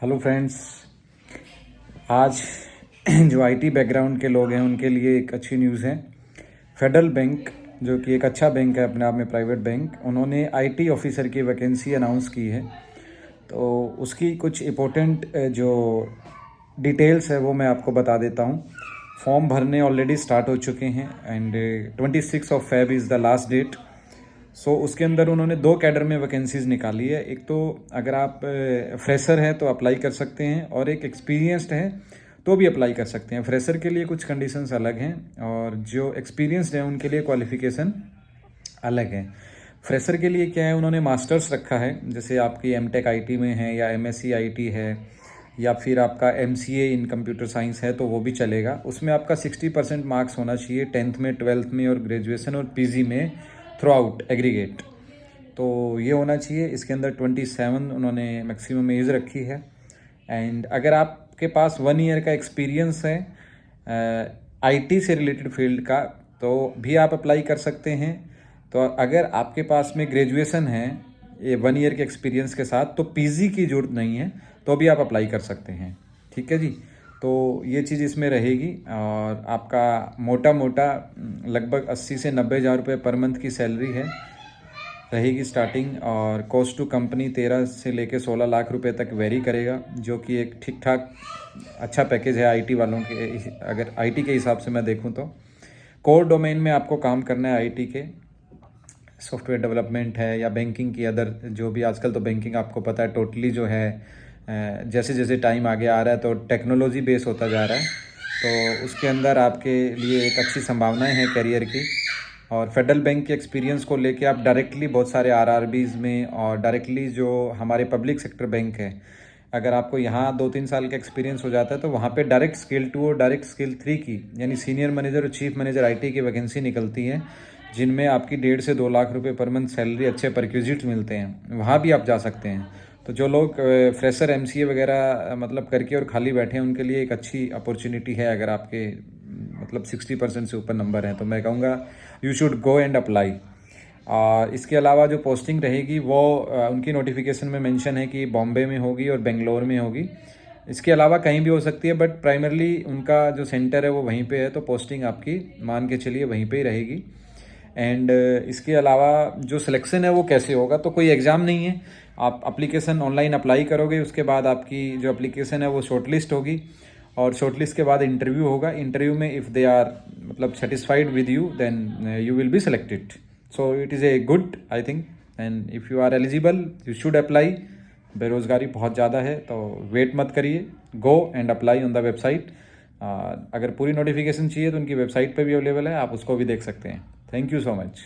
Hello friends. आज जो IT background के लोग हैं उनके लिए एक अच्छी न्यूज़ है। फेडरल बैंक, जो कि एक अच्छा बैंक है अपने आप में, प्राइवेट बैंक, उन्होंने आईटी ऑफिसर की वैकेंसी अनाउंस की है। तो उसकी कुछ इम्पोर्टेंट जो डिटेल्स है वो मैं आपको बता देता हूँ। फॉर्म भरने ऑलरेडी स्टार्ट हो चुके हैं and 26 Feb is the last date. उसके अंदर उन्होंने 2 कैडर में वैकेंसीज निकाली है। एक तो अगर आप फ्रेशर हैं तो अप्लाई कर सकते हैं, और एक एक्सपीरियंस्ड है तो भी अप्लाई कर सकते हैं। फ्रेशर के लिए कुछ कंडीशंस अलग हैं और जो एक्सपीरियंस्ड हैं उनके लिए क्वालिफिकेशन अलग है। फ्रेशर के लिए क्या है, उन्होंने मास्टर्स रखा है, जैसे आपकी एमटेक आईटी में है या एमएससी आईटी है या फिर आपका एमसीए इन कंप्यूटर साइंस है तो वो भी चलेगा। उसमें आपका 60% मार्क्स होना चाहिए 10th में, 12th में और ग्रेजुएशन और पीजी में थ्रू आउट एग्रीगेट। तो ये होना चाहिए। इसके अंदर 27 उन्होंने मैक्सिमम एज रखी है। एंड अगर आपके पास 1 ईयर का एक्सपीरियंस है आईटी से रिलेटेड फील्ड का तो भी आप अप्लाई कर सकते हैं। तो अगर आपके पास में ग्रेजुएशन है ये 1 ईयर के एक्सपीरियंस के साथ तो पीजी की जरूरत नहीं है, तो भी आप अप्लाई कर सकते हैं। ठीक है जी। तो ये चीज़ इसमें रहेगी और आपका मोटा मोटा लगभग 80 से 90 हज़ार रुपये पर मंथ की सैलरी है रहेगी स्टार्टिंग। और कॉस्ट टू कंपनी 13 से लेके 16 लाख रुपए तक वेरी करेगा, जो कि एक ठीक ठाक अच्छा पैकेज है आईटी वालों के। अगर आईटी के हिसाब से मैं देखूं तो कोर डोमेन में आपको काम करना है, आईटी के सॉफ्टवेयर डेवलपमेंट है या बैंकिंग की अदर जो भी, आजकल तो बैंकिंग आपको पता है टोटली जो है जैसे जैसे टाइम आगे आ रहा है तो टेक्नोलॉजी बेस होता जा रहा है। तो उसके अंदर आपके लिए एक अच्छी संभावनाएं हैं करियर की। और फेडरल बैंक के एक्सपीरियंस को लेके आप डायरेक्टली बहुत सारे आरआरबीज में और डायरेक्टली जो हमारे पब्लिक सेक्टर बैंक है, अगर आपको यहाँ 2-3 साल का एक्सपीरियंस हो जाता है तो वहाँ पे डायरेक्ट स्किल 2 और डायरेक्ट स्किल 3 की, यानी सीनियर मैनेजर और चीफ मैनेजर आईटी की वैकेंसी निकलती है, जिनमें आपकी 1.5 से 2 लाख रुपए पर मंथ सैलरी, अच्छे परक्यूजिट्स मिलते हैं। वहाँ भी आप जा सकते हैं। तो जो लोग फ्रेशर एमसीए वगैरह मतलब करके और खाली बैठे हैं उनके लिए एक अच्छी अपॉर्चुनिटी है। अगर आपके मतलब 60% से ऊपर नंबर हैं तो मैं कहूँगा you should go and apply. और इसके अलावा जो पोस्टिंग रहेगी वो उनकी नोटिफिकेशन में मेंशन है कि बॉम्बे में होगी और बेंगलोर में होगी। इसके अलावा कहीं भी हो सकती है, बट प्राइमरली उनका जो सेंटर है वो वहीं पे है, तो पोस्टिंग आपकी मान के चलिए वहीं पे ही रहेगी। एंड इसके अलावा जो सिलेक्शन है वो कैसे होगा, तो कोई एग्ज़ाम नहीं है। आप एप्लीकेशन ऑनलाइन अप्लाई करोगे, उसके बाद आपकी जो एप्लीकेशन है वो शॉर्टलिस्ट होगी और शॉर्टलिस्ट के बाद इंटरव्यू होगा। इंटरव्यू में इफ़ दे आर मतलब satisfied with you then you will be selected. So it is a good I think, and if you are eligible you should apply. बेरोज़गारी बहुत ज़्यादा है तो वेट मत करिए, go and apply on the website. अगर पूरी नोटिफिकेशन चाहिए तो उनकी वेबसाइट पे भी अवेलेबल है, आप उसको भी देख सकते हैं। Thank you so much.